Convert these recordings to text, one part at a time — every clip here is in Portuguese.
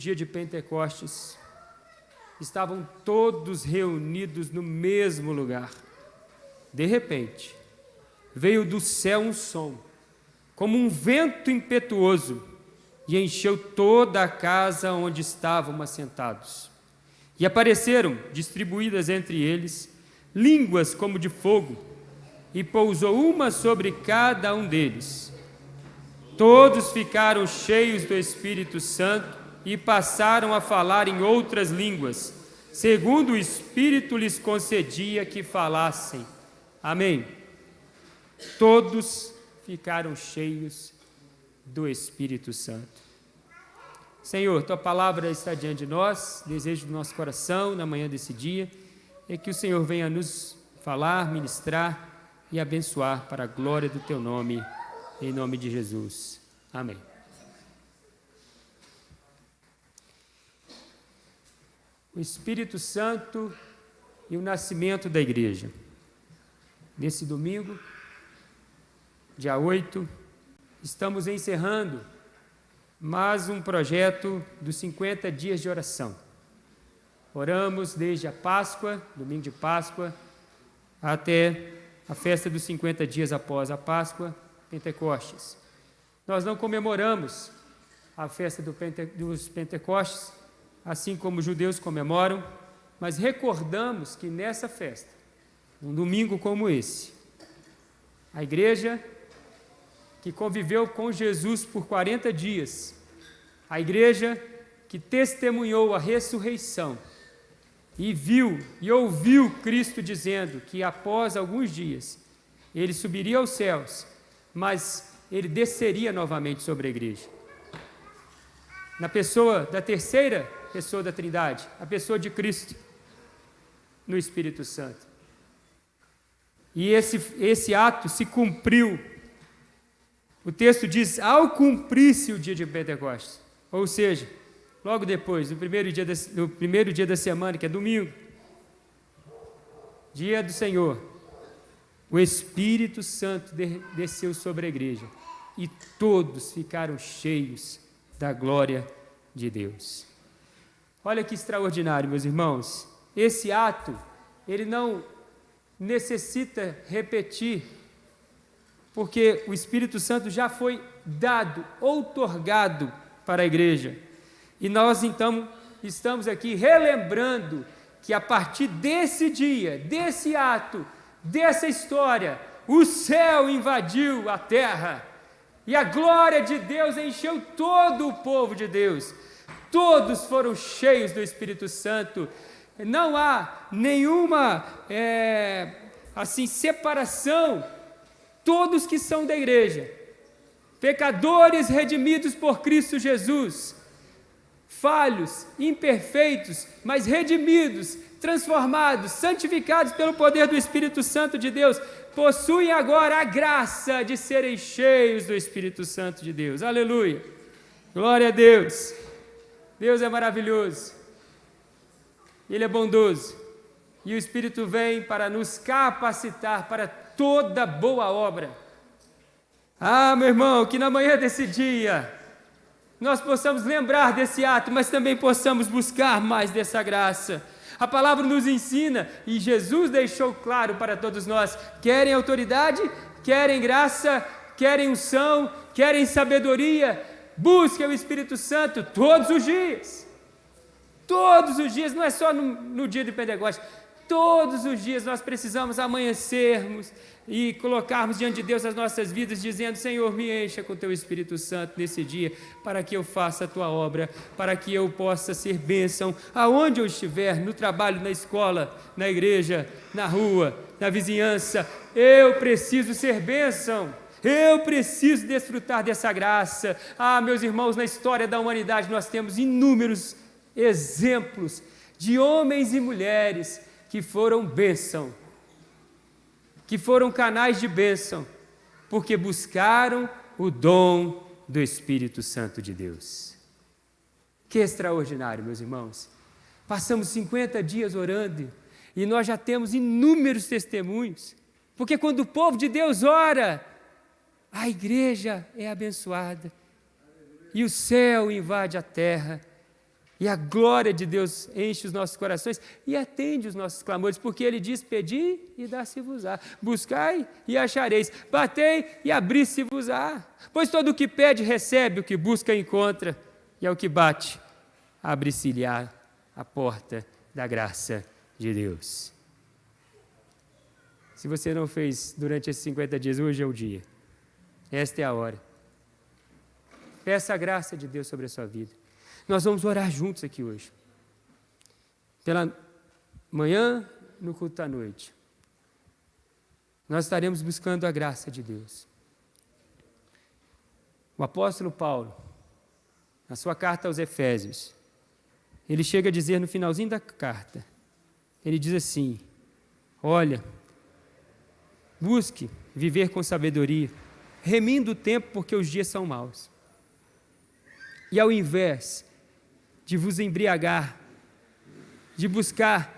dia de Pentecostes, estavam todos reunidos no mesmo lugar. De repente, veio do céu um som, como um vento impetuoso, e encheu toda a casa onde estavam assentados. E apareceram, distribuídas entre eles, línguas como de fogo, e pousou uma sobre cada um deles. Todos ficaram cheios do Espírito Santo e passaram a falar em outras línguas, segundo o Espírito lhes concedia que falassem. Amém. Todos ficaram cheios do Espírito Santo. Senhor, Tua palavra está diante de nós, desejo do nosso coração na manhã desse dia, é que o Senhor venha nos falar, ministrar e abençoar para a glória do Teu nome, em nome de Jesus. Amém. O Espírito Santo e o nascimento da igreja. Nesse domingo, dia 8, estamos encerrando mais um projeto dos 50 dias de oração. Oramos desde a Páscoa, domingo de Páscoa, até a festa dos 50 dias após a Páscoa, Pentecostes. Nós não comemoramos a festa dos Pentecostes, assim como os judeus comemoram, mas recordamos que nessa festa, um domingo como esse, a igreja que conviveu com Jesus por 40 dias, a igreja que testemunhou a ressurreição e viu e ouviu Cristo dizendo que após alguns dias ele subiria aos céus, mas ele desceria novamente sobre a igreja. Na pessoa da terceira pessoa da Trindade, a pessoa de Cristo, no Espírito Santo. E esse ato se cumpriu. O texto diz, ao cumprir-se o dia de Pentecostes, ou seja, logo depois, no primeiro dia da semana, que é domingo, dia do Senhor, o Espírito Santo desceu sobre a igreja e todos ficaram cheios da glória de Deus. Olha que extraordinário, meus irmãos. Esse ato, ele não necessita repetir, porque o Espírito Santo já foi dado, outorgado para a igreja. E nós, então, estamos aqui relembrando que a partir desse dia, desse ato, dessa história, o céu invadiu a terra e a glória de Deus encheu todo o povo de Deus. Todos foram cheios do Espírito Santo. Não há nenhuma separação. Todos que são da igreja, pecadores redimidos por Cristo Jesus, falhos, imperfeitos, mas redimidos, transformados, santificados pelo poder do Espírito Santo de Deus, possuem agora a graça de serem cheios do Espírito Santo de Deus. Aleluia! Glória a Deus! Deus é maravilhoso, Ele é bondoso, e o Espírito vem para nos capacitar para toda boa obra. Ah, meu irmão, que na manhã desse dia nós possamos lembrar desse ato, mas também possamos buscar mais dessa graça. A palavra nos ensina, e Jesus deixou claro para todos nós: querem autoridade, querem graça, querem unção, querem sabedoria, busquem o Espírito Santo todos os dias. Todos os dias, não é só no dia de Pentecostes. Todos os dias nós precisamos amanhecermos e colocarmos diante de Deus as nossas vidas, dizendo: Senhor, me encha com Teu Espírito Santo nesse dia, para que eu faça a Tua obra, para que eu possa ser bênção, aonde eu estiver, no trabalho, na escola, na igreja, na rua, na vizinhança. Eu preciso ser bênção, eu preciso desfrutar dessa graça. Ah, meus irmãos, na história da humanidade nós temos inúmeros exemplos de homens e mulheres que foram bênção, que foram canais de bênção, porque buscaram o dom do Espírito Santo de Deus. Que extraordinário, meus irmãos. Passamos 50 dias orando e nós já temos inúmeros testemunhos, porque quando o povo de Deus ora, a igreja é abençoada e o céu invade a terra E a glória de Deus enche os nossos corações e atende os nossos clamores, porque Ele diz: pedi e dá-se-vos-á, buscai e achareis, batei e abri-se-vos-á. Pois todo o que pede recebe, o que busca encontra, e ao que bate, abre-se-lhe-á a porta da graça de Deus. Se você não fez durante esses 50 dias, hoje é o dia. Esta é a hora. Peça a graça de Deus sobre a sua vida. Nós vamos orar juntos aqui hoje. Pela manhã, no culto da noite. Nós estaremos buscando a graça de Deus. O apóstolo Paulo, na sua carta aos Efésios, ele chega a dizer no finalzinho da carta, ele diz assim: olha, busque viver com sabedoria, remindo o tempo porque os dias são maus. E ao invés de vos embriagar, de buscar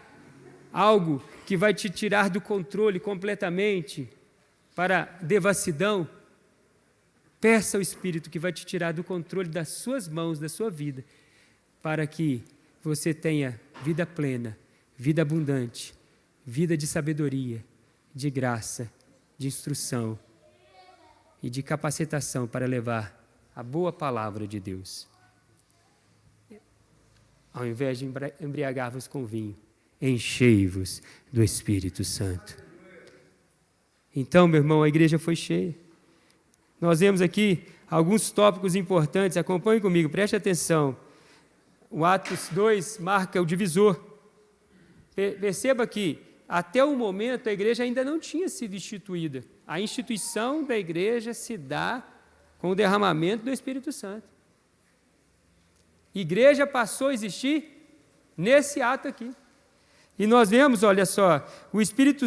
algo que vai te tirar do controle completamente para devassidão, peça ao Espírito que vai te tirar do controle das suas mãos, da sua vida, para que você tenha vida plena, vida abundante, vida de sabedoria, de graça, de instrução e de capacitação para levar a boa palavra de Deus. Ao invés de embriagar-vos com vinho, enchei-vos do Espírito Santo. Então, meu irmão, a igreja foi cheia. Nós vemos aqui alguns tópicos importantes, acompanhe comigo, preste atenção. O Atos 2 marca o divisor. Perceba que, até o momento, a igreja ainda não tinha sido instituída. A instituição da igreja se dá com o derramamento do Espírito Santo. Igreja passou a existir nesse ato aqui. E nós vemos, olha só, o Espírito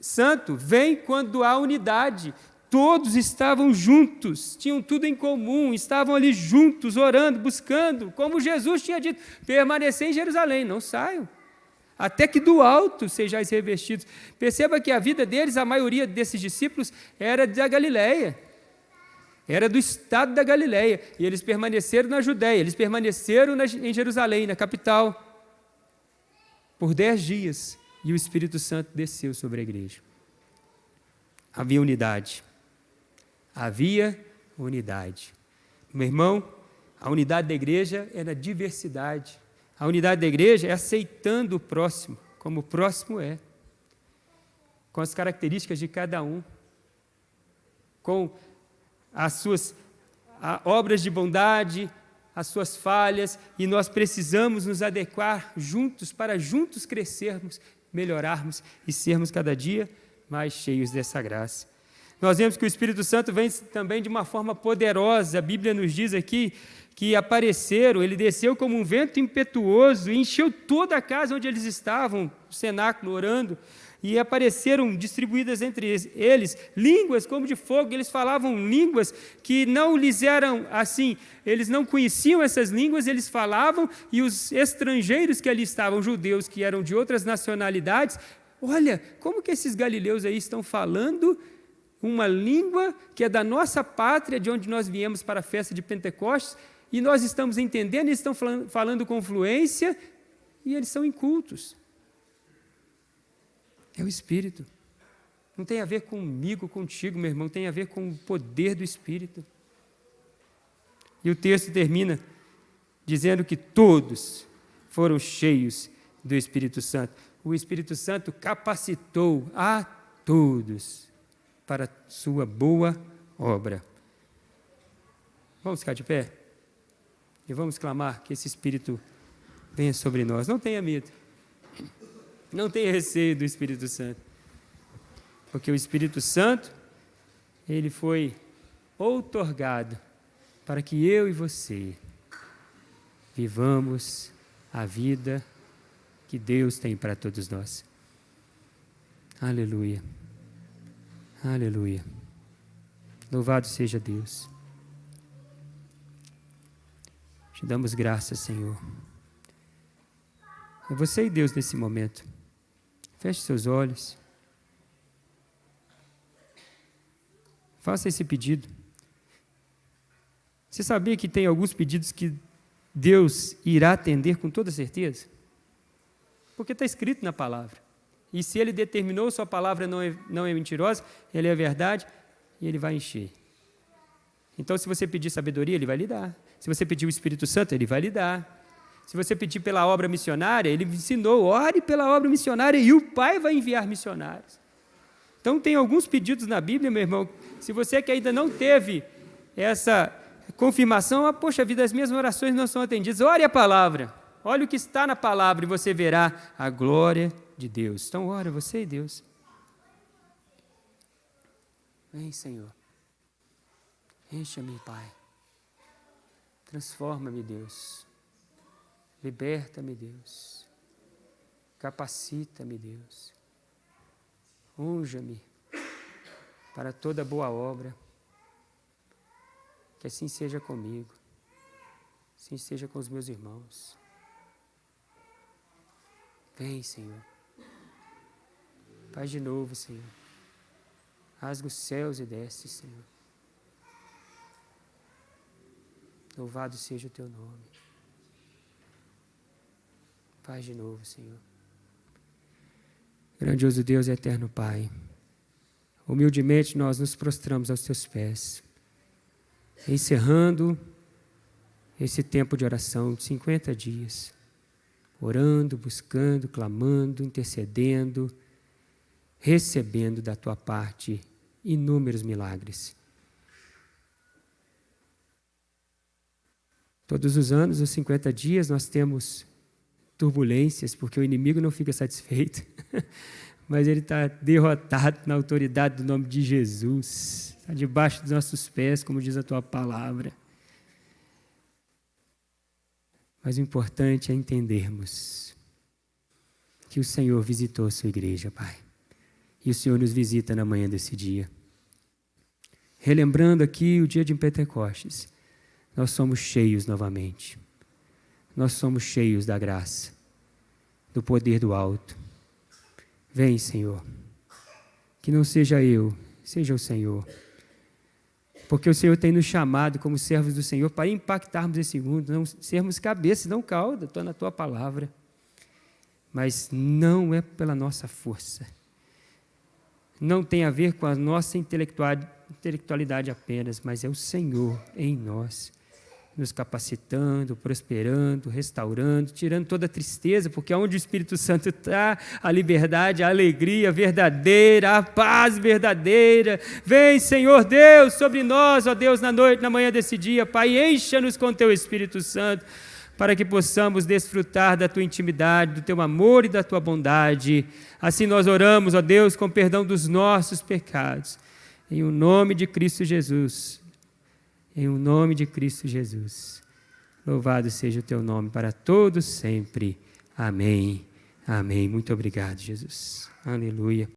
Santo vem quando há unidade. Todos estavam juntos, tinham tudo em comum, estavam ali juntos, orando, buscando, como Jesus tinha dito: permanecer em Jerusalém, não saiam, até que do alto sejais revestidos. Perceba que a vida deles, a maioria desses discípulos, era da Galileia. Era do estado da Galileia, e eles permaneceram na Judéia, eles permaneceram em Jerusalém, na capital, por 10 dias, e o Espírito Santo desceu sobre a igreja. Havia unidade. Havia unidade. Meu irmão, a unidade da igreja é na diversidade. A unidade da igreja é aceitando o próximo, como o próximo é, com as características de cada um, com as suas obras de bondade, as suas falhas, e nós precisamos nos adequar juntos para juntos crescermos, melhorarmos e sermos cada dia mais cheios dessa graça. Nós vemos que o Espírito Santo vem também de uma forma poderosa. A Bíblia nos diz aqui que apareceram, ele desceu como um vento impetuoso e encheu toda a casa onde eles estavam, o cenáculo, orando. E apareceram distribuídas entre eles línguas como de fogo. Eles falavam línguas que não lhes eram assim, eles não conheciam essas línguas, eles falavam, e os estrangeiros que ali estavam, judeus que eram de outras nacionalidades, olha, como que esses galileus aí estão falando uma língua que é da nossa pátria, de onde nós viemos para a festa de Pentecostes, e nós estamos entendendo, eles estão falando com fluência, e eles são incultos. É o Espírito. Não tem a ver comigo, contigo, meu irmão, tem a ver com o poder do Espírito. E o texto termina dizendo que todos foram cheios do Espírito Santo. O Espírito Santo capacitou a todos para a sua boa obra. Vamos ficar de pé? E vamos clamar que esse Espírito venha sobre nós. Não tenha medo. Não tenha receio do Espírito Santo, porque o Espírito Santo, ele foi outorgado para que eu e você vivamos a vida que Deus tem para todos nós. Aleluia, aleluia, louvado seja Deus. Te damos graças, Senhor. É você e Deus nesse momento. Feche seus olhos. Faça esse pedido. Você sabia que tem alguns pedidos que Deus irá atender com toda certeza? Porque está escrito na palavra. E se Ele determinou, sua palavra não é mentirosa, Ele é verdade, e Ele vai encher. Então, se você pedir sabedoria, Ele vai lhe dar. Se você pedir o Espírito Santo, Ele vai lhe dar. Se você pedir pela obra missionária, Ele ensinou, ore pela obra missionária e o Pai vai enviar missionários. Então, tem alguns pedidos na Bíblia, meu irmão, se você que ainda não teve essa confirmação, poxa vida, as minhas orações não são atendidas, ore a palavra, olhe o que está na palavra e você verá a glória de Deus. Então, ora você e Deus. Vem, Senhor. Encha-me, Pai. Transforma-me, Deus. Liberta-me, Deus. Capacita-me, Deus. Unja-me para toda boa obra. Que assim seja comigo. Assim seja com os meus irmãos. Vem, Senhor. Faz de novo, Senhor. Rasga os céus e desce, Senhor. Louvado seja o teu nome. Faz de novo, Senhor. Grandioso Deus e eterno Pai, humildemente nós nos prostramos aos teus pés, encerrando esse tempo de oração de 50 dias, orando, buscando, clamando, intercedendo, recebendo da tua parte inúmeros milagres. Todos os anos, os 50 dias, nós temos turbulências, porque o inimigo não fica satisfeito, mas ele está derrotado na autoridade do nome de Jesus, está debaixo dos nossos pés, como diz a tua palavra. Mas o importante é entendermos que o Senhor visitou a sua igreja, Pai, e o Senhor nos visita na manhã desse dia. Relembrando aqui o dia de Pentecostes, nós somos cheios novamente. Nós somos cheios da graça, do poder do alto. Vem, Senhor. Que não seja eu, seja o Senhor. Porque o Senhor tem nos chamado como servos do Senhor para impactarmos esse mundo, não sermos cabeça, não cauda, estou na tua palavra. Mas não é pela nossa força. Não tem a ver com a nossa intelectualidade apenas, mas é o Senhor em nós, nos capacitando, prosperando, restaurando, tirando toda a tristeza, porque onde o Espírito Santo está, a liberdade, a alegria verdadeira, a paz verdadeira. Vem, Senhor Deus, sobre nós, ó Deus, na noite, na manhã desse dia, Pai, encha-nos com teu Espírito Santo, para que possamos desfrutar da tua intimidade, do teu amor e da tua bondade. Assim nós oramos, ó Deus, com perdão dos nossos pecados, em o nome de Cristo Jesus. Em o nome de Cristo Jesus. Louvado seja o teu nome para todos sempre. Amém. Amém. Muito obrigado, Jesus. Aleluia.